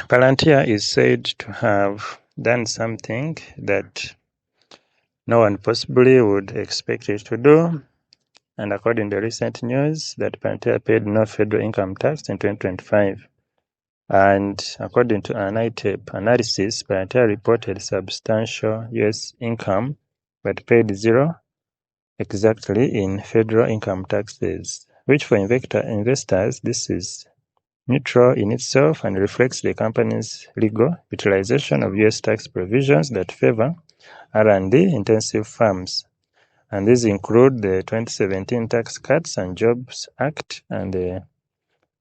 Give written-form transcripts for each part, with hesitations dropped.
Palantir is said to have done something that no one possibly would expect it to do, and according to recent news, that Palantir paid no federal income tax in 2025. And according to an ITAP analysis, Palantir reported substantial US income but paid zero exactly in federal income taxes, which for investors, this is neutral in itself and reflects the company's legal utilization of US tax provisions that favor R&D intensive firms. And these include the 2017 Tax Cuts and Jobs Act and the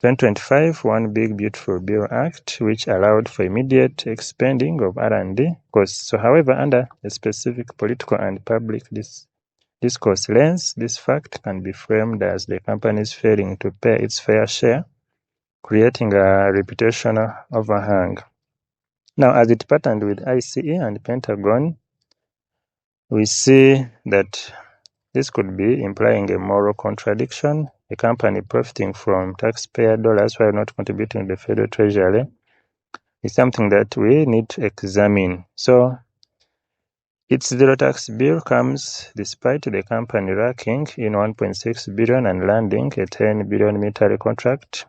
2025 One Big Beautiful Bill Act, which allowed for immediate expending of R&D costs. So, however, under a specific political and public discourse lens, this fact can be framed as the company's failing to pay its fair share, creating a reputational overhang. Now, as it patterned with ICE and Pentagon, we see that this could be implying a moral contradiction. A company profiting from taxpayer dollars while not contributing to the federal treasury is something that we need to examine. So, its zero tax bill comes despite the company racking in $1.6 billion and landing a $10 billion military contract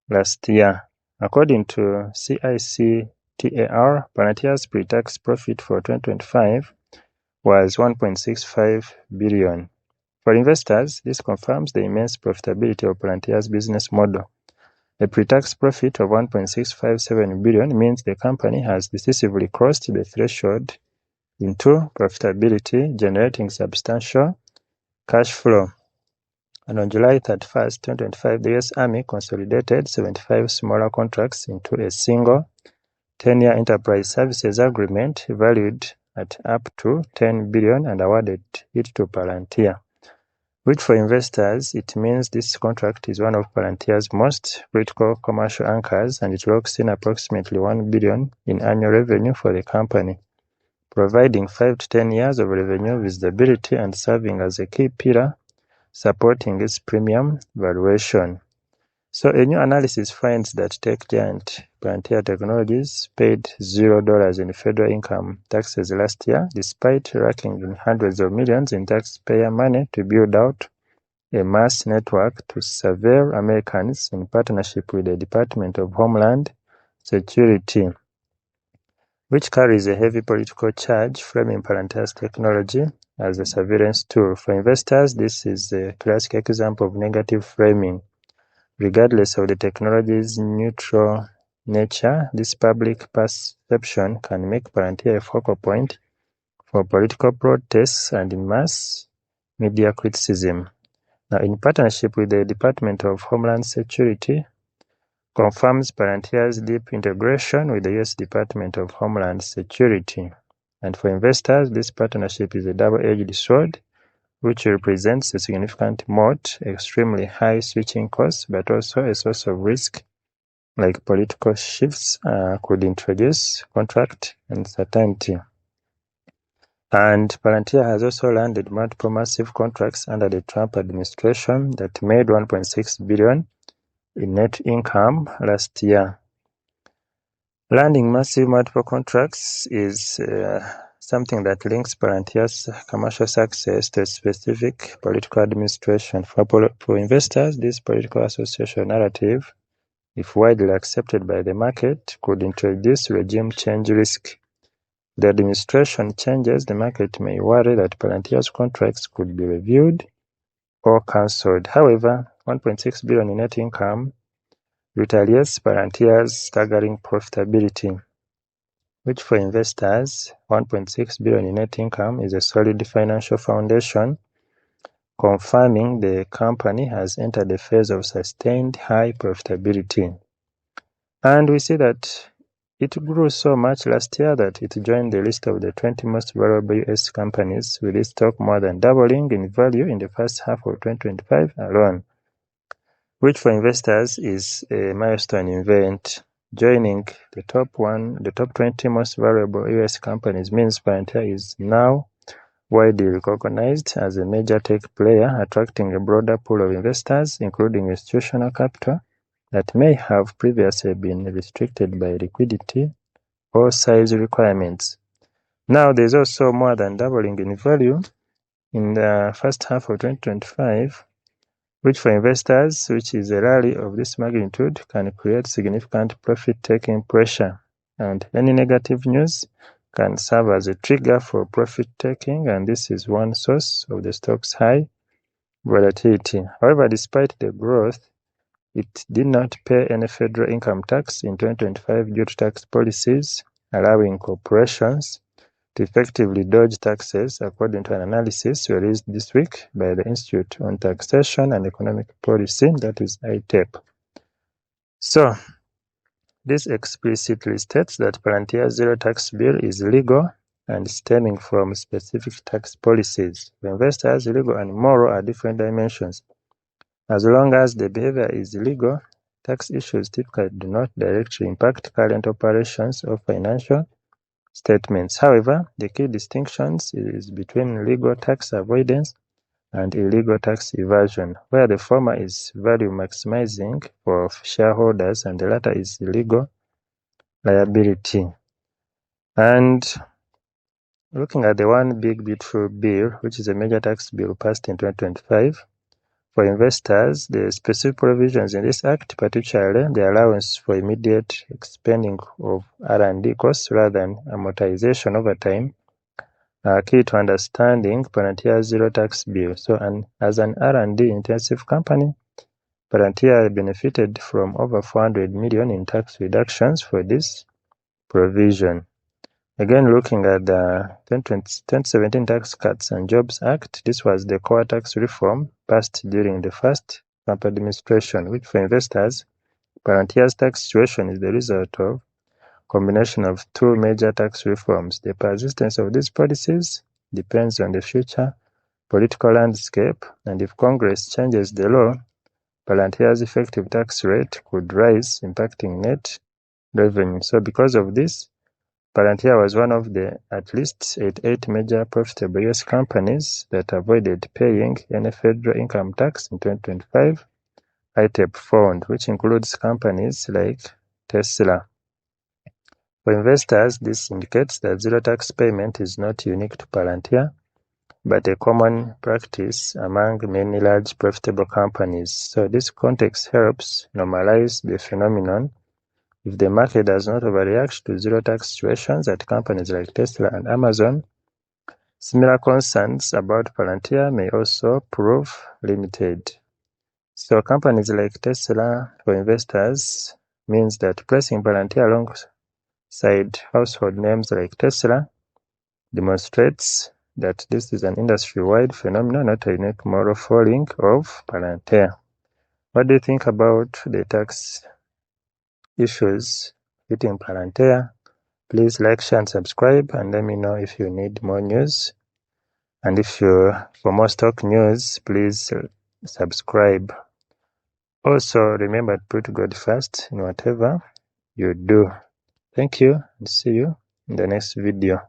last year. According to CICTAR, Palantir's pre-tax profit for 2025 was $1.65 billion. For investors, this confirms the immense profitability of Palantir's business model. A pre-tax profit of $1.657 billion means the company has decisively crossed the threshold into profitability, generating substantial cash flow. And on July 31st, 2025, the U.S. Army consolidated 75 smaller contracts into a single 10-year enterprise services agreement valued at up to $10 billion and awarded it to Palantir, which for investors, it means this contract is one of Palantir's most critical commercial anchors, and it locks in approximately $1 billion in annual revenue for the company, providing 5 to 10 years of revenue visibility and serving as a key pillar supporting its premium valuation. So a new analysis finds that tech giant Palantir Technologies paid $0 in federal income taxes last year, despite racking in hundreds of millions in taxpayer money to build out a mass network to surveil Americans in partnership with the Department of Homeland Security, which carries a heavy political charge, framing Palantir's technology as a surveillance tool. For investors, this is a classic example of negative framing. Regardless of the technology's neutral nature, this public perception can make Palantir a focal point for political protests and mass media criticism. Now, in partnership with the Department of Homeland Security, confirms Palantir's deep integration with the U.S. Department of Homeland Security. And for investors, this partnership is a double-edged sword, which represents a significant moat, extremely high switching costs, but also a source of risk, like political shifts could introduce contract uncertainty. And Palantir has also landed multiple massive contracts under the Trump administration that made $1.6 billion in net income last year. Landing massive multiple contracts is something that links Palantir's commercial success to a specific political administration. For investors, this political association narrative, if widely accepted by the market, could introduce regime change risk. If the administration changes, the market may worry that Palantir's contracts could be reviewed or cancelled. However, $1.6 billion in net income retaliates Palantir's staggering profitability, which for investors, $1.6 billion in net income is a solid financial foundation, confirming the company has entered a phase of sustained high profitability. And we see that it grew so much last year that it joined the list of the 20 most valuable US companies, with its stock more than doubling in value in the first half of 2025 alone, which for investors is a milestone event. Joining the top 20 most valuable US companies means Palantir is now widely recognized as a major tech player, attracting a broader pool of investors, including institutional capital that may have previously been restricted by liquidity or size requirements. Now there's also more than doubling in value in the first half of 2025, which for investors, which is a rally of this magnitude, can create significant profit-taking pressure. And any negative news can serve as a trigger for profit-taking, and this is one source of the stock's high volatility. However, despite the growth, it did not pay any federal income tax in 2025 due to tax policies allowing corporations to effectively dodge taxes, according to an analysis released this week by the Institute on Taxation and Economic Policy, that is ITEP. So, this explicitly states that Palantir's zero tax bill is legal and stemming from specific tax policies. For investors, legal and moral are different dimensions. As long as the behavior is legal, tax issues typically do not directly impact current operations or financial statements. However, the key distinction is between legal tax avoidance and illegal tax evasion, where the former is value maximizing for shareholders and the latter is illegal liability. And looking at the One Big Beautiful Bill, which is a major tax bill passed in 2025, for investors, the specific provisions in this act, particularly the allowance for immediate expending of R&D costs rather than amortization over time, are key to understanding Palantir's zero tax bill. So, as an R&D intensive company, Palantir benefited from over $400 million in tax reductions for this provision. Again, looking at the 2017 Tax Cuts and Jobs Act, this was the core tax reform passed during the first Trump administration, which for investors, Palantir's tax situation is the result of a combination of two major tax reforms. The persistence of these policies depends on the future political landscape, and if Congress changes the law, Palantir's effective tax rate could rise, impacting net revenue. So because of this, Palantir was one of the at least 88 major profitable U.S. companies that avoided paying any federal income tax in 2025, ITEP found, which includes companies like Tesla. For investors, this indicates that zero tax payment is not unique to Palantir, but a common practice among many large profitable companies. So this context helps normalize the phenomenon. If the market does not overreact to zero tax situations at companies like Tesla and Amazon, similar concerns about Palantir may also prove limited. So companies like Tesla for investors means that placing Palantir alongside household names like Tesla demonstrates that this is an industry-wide phenomenon, not a unique moral failing of Palantir. What do you think about the tax issues hitting Palantir? Please like, share, and subscribe, and let me know if you need more news. And for more stock news, please subscribe. Also, remember to put God first in whatever you do. Thank you, and see you in the next video.